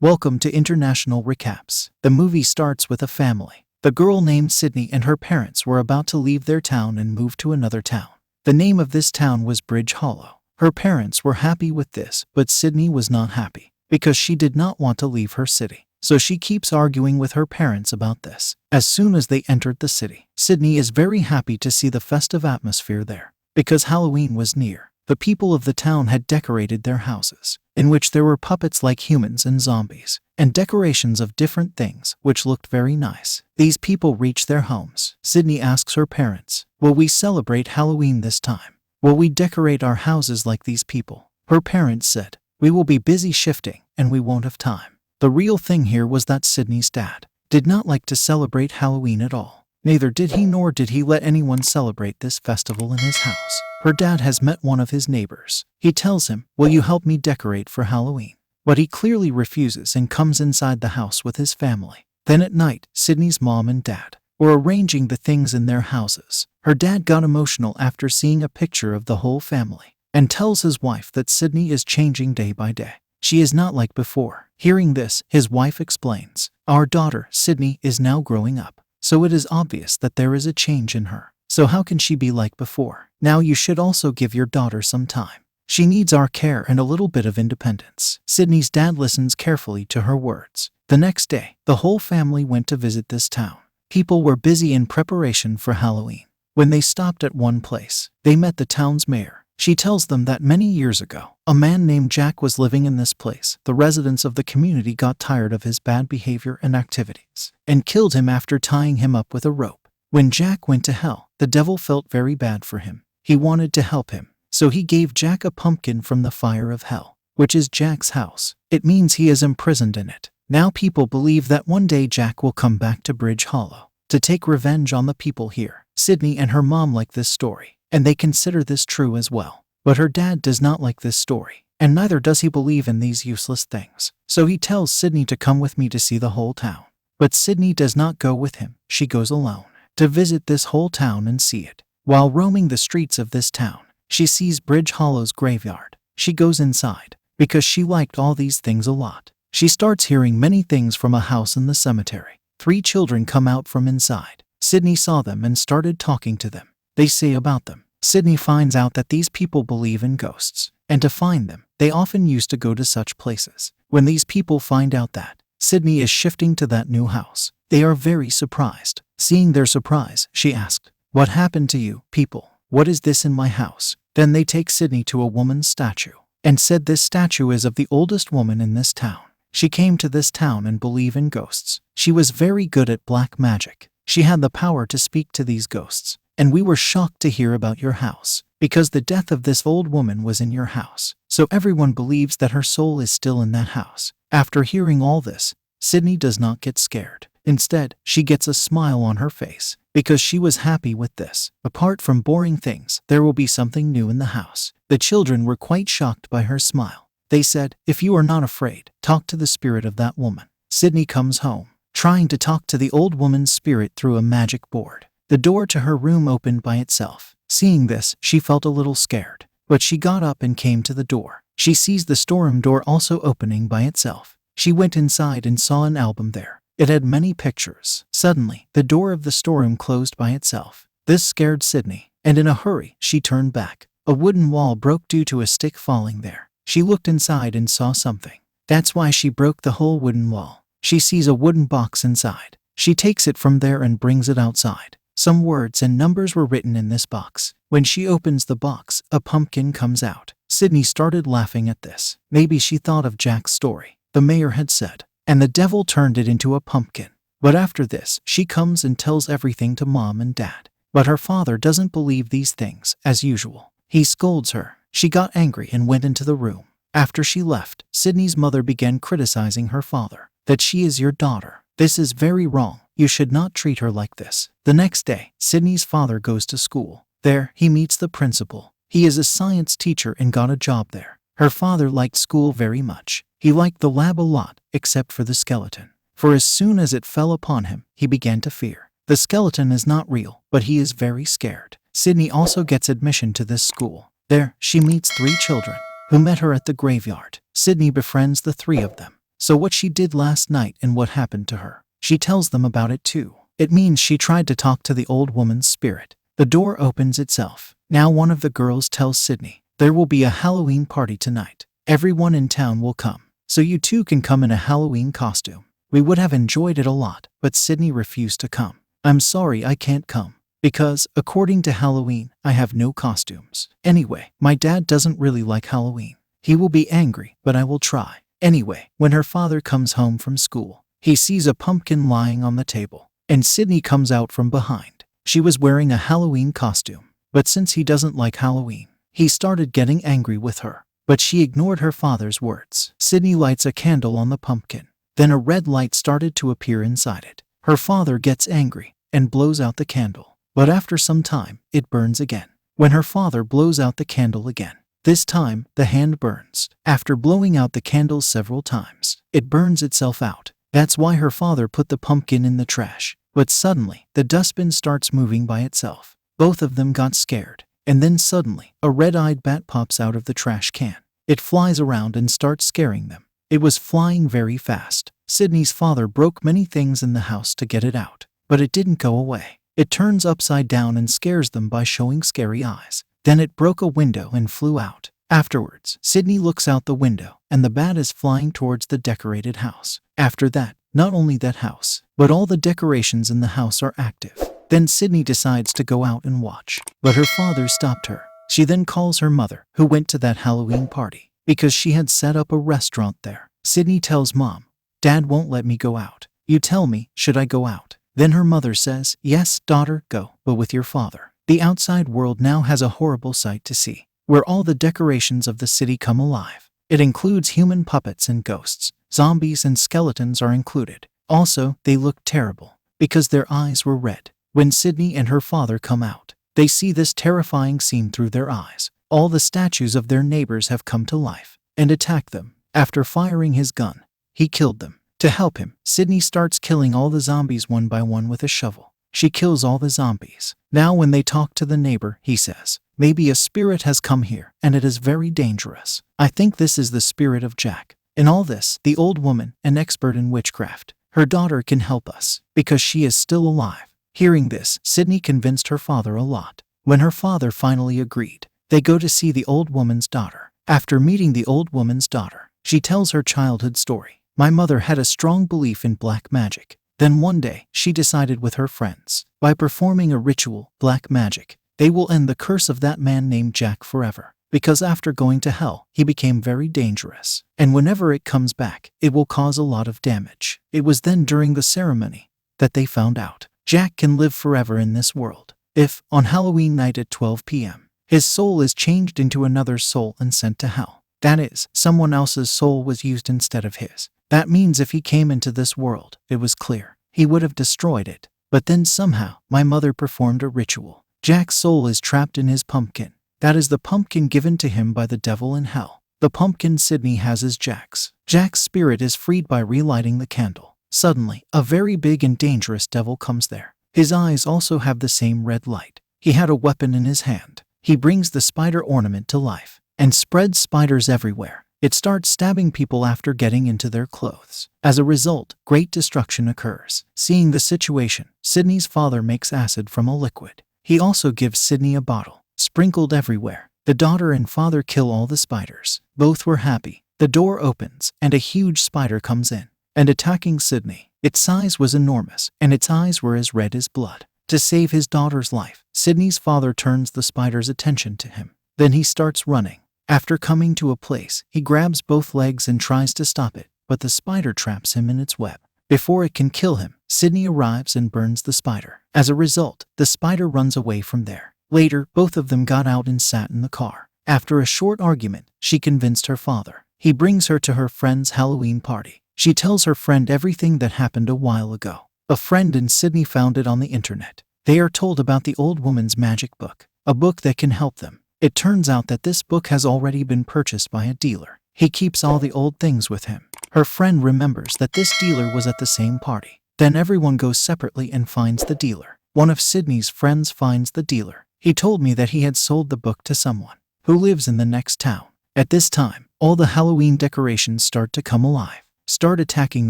Welcome to International Recaps. The movie starts with a family. The girl named Sydney and her parents were about to leave their town and move to another town. The name of this town was Bridge Hollow. Her parents were happy with this, but Sydney was not happy because she did not want to leave her city. So she keeps arguing with her parents about this. As soon as they entered the city, Sydney is very happy to see the festive atmosphere there because Halloween was near. The people of the town had decorated their houses, in which there were puppets like humans and zombies, and decorations of different things, which looked very nice. These people reach their homes. Sydney asks her parents, "Will we celebrate Halloween this time? Will we decorate our houses like these people?" Her parents said, "We will be busy shifting, and we won't have time." The real thing here was that Sydney's dad did not like to celebrate Halloween at all. Neither did he nor did he let anyone celebrate this festival in his house. Her dad has met one of his neighbors. He tells him, "Will you help me decorate for Halloween?" But he clearly refuses and comes inside the house with his family. Then at night, Sydney's mom and dad were arranging the things in their houses. Her dad got emotional after seeing a picture of the whole family and tells his wife that Sydney is changing day by day. She is not like before. Hearing this, his wife explains, "Our daughter, Sydney, is now growing up, so it is obvious that there is a change in her. So how can she be like before? Now you should also give your daughter some time. She needs our care and a little bit of independence." Sydney's dad listens carefully to her words. The next day, the whole family went to visit this town. People were busy in preparation for Halloween. When they stopped at one place, they met the town's mayor. She tells them that many years ago, a man named Jack was living in this place. The residents of the community got tired of his bad behavior and activities and killed him after tying him up with a rope. When Jack went to hell, the devil felt very bad for him. He wanted to help him, so he gave Jack a pumpkin from the fire of hell, which is Jack's house. It means he is imprisoned in it. Now people believe that one day Jack will come back to Bridge Hollow to take revenge on the people here. Sydney and her mom like this story, and they consider this true as well. But her dad does not like this story, and neither does he believe in these useless things. So he tells Sydney to come with me to see the whole town. But Sydney does not go with him. She goes alone to visit this whole town and see it. While roaming the streets of this town, she sees Bridge Hollow's graveyard. She goes inside because she liked all these things a lot. She starts hearing many things from a house in the cemetery. 3 children come out from inside. Sydney saw them and started talking to them. They say about them. Sydney finds out that these people believe in ghosts, and to find them, they often used to go to such places. When these people find out that Sydney is shifting to that new house, they are very surprised. Seeing their surprise, she asked, "What happened to you, people? What is this in my house?" Then they take Sydney to a woman's statue and said this statue is of the oldest woman in this town. She came to this town and believed in ghosts. She was very good at black magic. She had the power to speak to these ghosts. And we were shocked to hear about your house, because the death of this old woman was in your house. So everyone believes that her soul is still in that house. After hearing all this, Sydney does not get scared. Instead, she gets a smile on her face, because she was happy with this. Apart from boring things, there will be something new in the house. The children were quite shocked by her smile. They said, "If you are not afraid, talk to the spirit of that woman." Sydney comes home, trying to talk to the old woman's spirit through a magic board. The door to her room opened by itself. Seeing this, she felt a little scared, but she got up and came to the door. She sees the storeroom door also opening by itself. She went inside and saw an album there. It had many pictures. Suddenly, the door of the storeroom closed by itself. This scared Sydney, and in a hurry, she turned back. A wooden wall broke due to a stick falling there. She looked inside and saw something. That's why she broke the whole wooden wall. She sees a wooden box inside. She takes it from there and brings it outside. Some words and numbers were written in this box. When she opens the box, a pumpkin comes out. Sydney started laughing at this. Maybe she thought of Jack's story. The mayor had said, and the devil turned it into a pumpkin. But after this, she comes and tells everything to mom and dad. But her father doesn't believe these things, as usual. He scolds her. She got angry and went into the room. After she left, Sydney's mother began criticizing her father, that she is your daughter. This is very wrong. You should not treat her like this. The next day, Sydney's father goes to school. There, he meets the principal. He is a science teacher and got a job there. Her father liked school very much. He liked the lab a lot, except for the skeleton. For as soon as it fell upon him, he began to fear. The skeleton is not real, but he is very scared. Sydney also gets admission to this school. There, she meets 3 children who met her at the graveyard. Sydney befriends the 3 of them. So what she did last night and what happened to her. She tells them about it too. It means she tried to talk to the old woman's spirit. The door opens itself. Now one of the girls tells Sydney, there will be a Halloween party tonight. Everyone in town will come. So you too can come in a Halloween costume. We would have enjoyed it a lot, but Sydney refused to come. I'm sorry I can't come. Because, according to Halloween, I have no costumes. Anyway, my dad doesn't really like Halloween. He will be angry, but I will try. Anyway, when her father comes home from school, he sees a pumpkin lying on the table, and Sydney comes out from behind. She was wearing a Halloween costume, but since he doesn't like Halloween, he started getting angry with her. But she ignored her father's words. Sydney lights a candle on the pumpkin. Then a red light started to appear inside it. Her father gets angry and blows out the candle. But after some time, it burns again. When her father blows out the candle again, this time, the hand burns. After blowing out the candle several times, it burns itself out. That's why her father put the pumpkin in the trash. But suddenly, the dustbin starts moving by itself. Both of them got scared. And then suddenly, a red-eyed bat pops out of the trash can. It flies around and starts scaring them. It was flying very fast. Sydney's father broke many things in the house to get it out. But it didn't go away. It turns upside down and scares them by showing scary eyes. Then it broke a window and flew out. Afterwards, Sydney looks out the window, and the bat is flying towards the decorated house. After that, not only that house, but all the decorations in the house are active. Then Sydney decides to go out and watch. But her father stopped her. She then calls her mother, who went to that Halloween party, because she had set up a restaurant there. Sydney tells Mom, Dad won't let me go out. You tell me, should I go out? Then her mother says, yes, daughter, go, but with your father. The outside world now has a horrible sight to see, where all the decorations of the city come alive. It includes human puppets and ghosts. Zombies and skeletons are included. Also, they look terrible, because their eyes were red. When Sydney and her father come out, they see this terrifying scene through their eyes. All the statues of their neighbors have come to life and attack them. After firing his gun, he killed them. To help him, Sydney starts killing all the zombies one by one with a shovel. She kills all the zombies. Now when they talk to the neighbor, he says, maybe a spirit has come here, and it is very dangerous. I think this is the spirit of Jack. In all this, the old woman, an expert in witchcraft, her daughter can help us, because she is still alive. Hearing this, Sydney convinced her father a lot. When her father finally agreed, they go to see the old woman's daughter. After meeting the old woman's daughter, she tells her childhood story. My mother had a strong belief in black magic. Then one day, she decided with her friends, by performing a ritual, black magic, they will end the curse of that man named Jack forever. Because after going to hell, he became very dangerous. And whenever it comes back, it will cause a lot of damage. It was then during the ceremony that they found out Jack can live forever in this world. If, on Halloween night at 12 p.m., his soul is changed into another soul and sent to hell. That is, someone else's soul was used instead of his. That means if he came into this world, it was clear, he would have destroyed it. But then somehow, my mother performed a ritual. Jack's soul is trapped in his pumpkin. That is the pumpkin given to him by the devil in hell. The pumpkin Sydney has is Jack's. Jack's spirit is freed by relighting the candle. Suddenly, a very big and dangerous devil comes there. His eyes also have the same red light. He had a weapon in his hand. He brings the spider ornament to life and spreads spiders everywhere. It starts stabbing people after getting into their clothes. As a result, great destruction occurs. Seeing the situation, Sydney's father makes acid from a liquid. He also gives Sydney a bottle, sprinkled everywhere. The daughter and father kill all the spiders. Both were happy. The door opens, and a huge spider comes in, and attacking Sydney. Its size was enormous, and its eyes were as red as blood. To save his daughter's life, Sydney's father turns the spider's attention to him. Then he starts running. After coming to a place, he grabs both legs and tries to stop it, but the spider traps him in its web. Before it can kill him, Sydney arrives and burns the spider. As a result, the spider runs away from there. Later, both of them got out and sat in the car. After a short argument, she convinced her father. He brings her to her friend's Halloween party. She tells her friend everything that happened a while ago. A friend and Sydney found it on the internet. They are told about the old woman's magic book, a book that can help them. It turns out that this book has already been purchased by a dealer. He keeps all the old things with him. Her friend remembers that this dealer was at the same party. Then everyone goes separately and finds the dealer. One of Sydney's friends finds the dealer. He told me that he had sold the book to someone who lives in the next town. At this time, all the Halloween decorations start to come alive. start attacking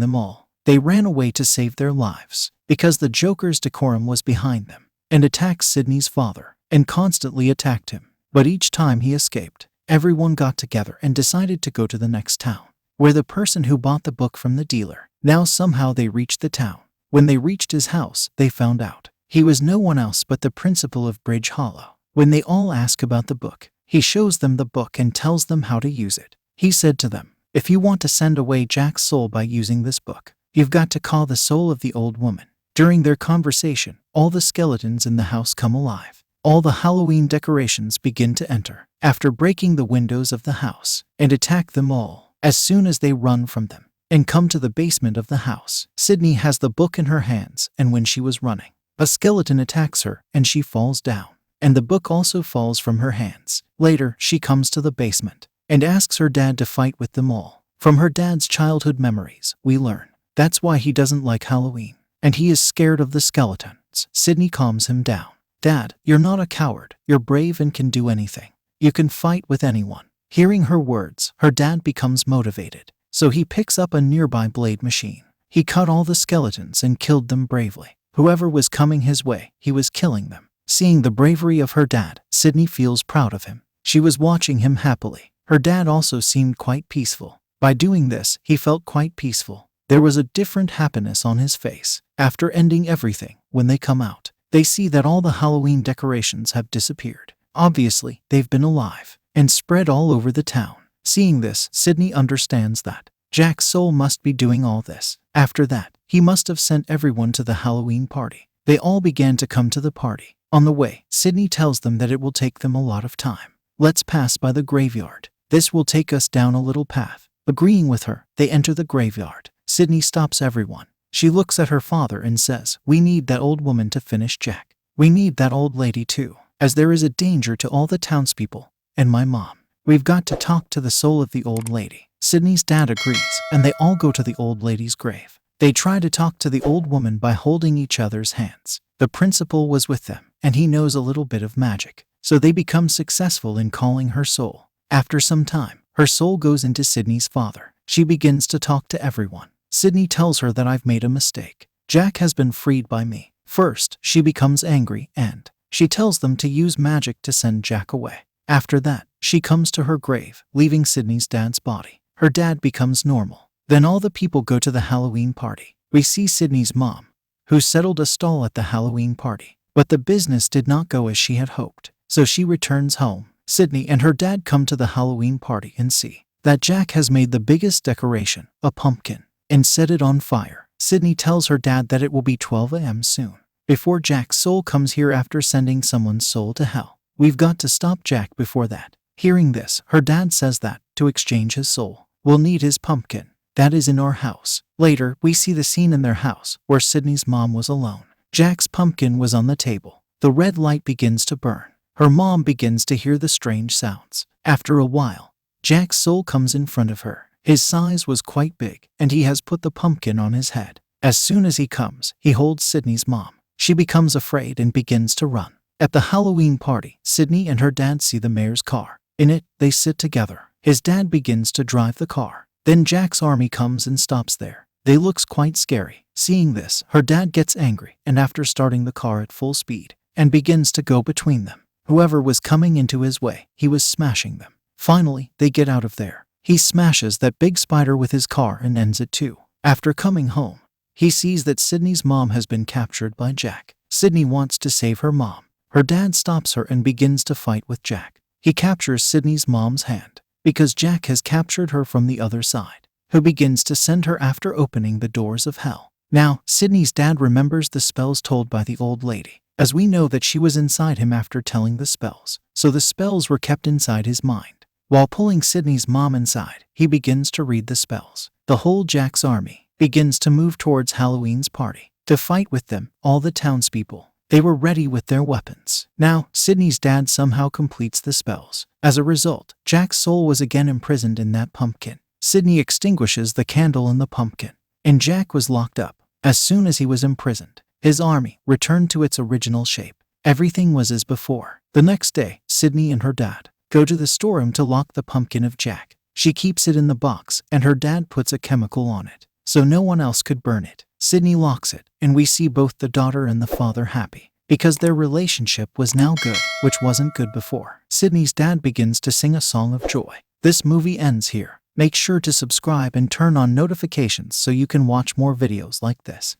them all. They ran away to save their lives, because the Joker's decorum was behind them, and attacked Sydney's father, and constantly attacked him. But each time he escaped, everyone got together and decided to go to the next town, where the person who bought the book from the dealer. Now somehow they reached the town. When they reached his house, they found out he was no one else but the principal of Bridge Hollow. When they all ask about the book, he shows them the book and tells them how to use it. He said to them, "If you want to send away Jack's soul by using this book, you've got to call the soul of the old woman." During their conversation, all the skeletons in the house come alive. All the Halloween decorations begin to enter, after breaking the windows of the house, and attack them all. As soon as they run from them and come to the basement of the house, Sydney has the book in her hands, and when she was running, a skeleton attacks her and she falls down, and the book also falls from her hands. Later, she comes to the basement and asks her dad to fight with them all. From her dad's childhood memories, we learn that's why he doesn't like Halloween, and he is scared of the skeletons. Sydney calms him down. "Dad, you're not a coward. You're brave and can do anything. You can fight with anyone." Hearing her words, her dad becomes motivated, so he picks up a nearby blade machine. He cut all the skeletons and killed them bravely. Whoever was coming his way, he was killing them. Seeing the bravery of her dad, Sydney feels proud of him. She was watching him happily. Her dad also seemed quite peaceful. By doing this, he felt quite peaceful. There was a different happiness on his face. After ending everything, when they come out, they see that all the Halloween decorations have disappeared. Obviously, they've been alive and spread all over the town. Seeing this, Sydney understands that Jack's soul must be doing all this. After that, he must have sent everyone to the Halloween party. They all began to come to the party. On the way, Sydney tells them that it will take them a lot of time. "Let's pass by the graveyard. This will take us down a little path." Agreeing with her, they enter the graveyard. Sydney stops everyone. She looks at her father and says, "We need that old woman to finish Jack. We need that old lady too, as there is a danger to all the townspeople, and my mom. We've got to talk to the soul of the old lady." Sydney's dad agrees, and they all go to the old lady's grave. They try to talk to the old woman by holding each other's hands. The principal was with them, and he knows a little bit of magic, so they become successful in calling her soul. After some time, her soul goes into Sydney's father. She begins to talk to everyone. Sydney tells her that "I've made a mistake. Jack has been freed by me." First, she becomes angry and she tells them to use magic to send Jack away. After that, she comes to her grave, leaving Sydney's dad's body. Her dad becomes normal. Then all the people go to the Halloween party. We see Sydney's mom, who settled a stall at the Halloween party. But the business did not go as she had hoped, so she returns home. Sydney and her dad come to the Halloween party and see that Jack has made the biggest decoration, a pumpkin, and set it on fire. Sydney tells her dad that it will be 12 a.m. soon, before Jack's soul comes here after sending someone's soul to hell. We've got to stop Jack before that. Hearing this, her dad says that, to exchange his soul, we'll need his pumpkin. That is in our house. Later, we see the scene in their house, where Sydney's mom was alone. Jack's pumpkin was on the table. The red light begins to burn. Her mom begins to hear the strange sounds. After a while, Jack's soul comes in front of her. His size was quite big, and he has put the pumpkin on his head. As soon as he comes, he holds Sydney's mom. She becomes afraid and begins to run. At the Halloween party, Sydney and her dad see the mayor's car. In it, they sit together. His dad begins to drive the car. Then Jack's army comes and stops there. They looks quite scary. Seeing this, her dad gets angry, and after starting the car at full speed, and begins to go between them. Whoever was coming into his way, he was smashing them. Finally, they get out of there. He smashes that big spider with his car and ends it too. After coming home, he sees that Sydney's mom has been captured by Jack. Sydney wants to save her mom. Her dad stops her and begins to fight with Jack. He captures Sydney's mom's hand, because Jack has captured her from the other side, who begins to send her after opening the doors of hell. Now, Sydney's dad remembers the spells told by the old lady, as we know that she was inside him after telling the spells, so the spells were kept inside his mind. While pulling Sydney's mom inside, he begins to read the spells. The whole Jack's army begins to move towards Halloween's party. To fight with them, all the townspeople, they were ready with their weapons. Now, Sydney's dad somehow completes the spells. As a result, Jack's soul was again imprisoned in that pumpkin. Sydney extinguishes the candle in the pumpkin, and Jack was locked up. As soon as he was imprisoned, his army returned to its original shape. Everything was as before. The next day, Sydney and her dad go to the storeroom to lock the pumpkin of Jack. She keeps it in the box, and her dad puts a chemical on it, so no one else could burn it. Sydney locks it, and we see both the daughter and the father happy, because their relationship was now good, which wasn't good before. Sydney's dad begins to sing a song of joy. This movie ends here. Make sure to subscribe and turn on notifications so you can watch more videos like this.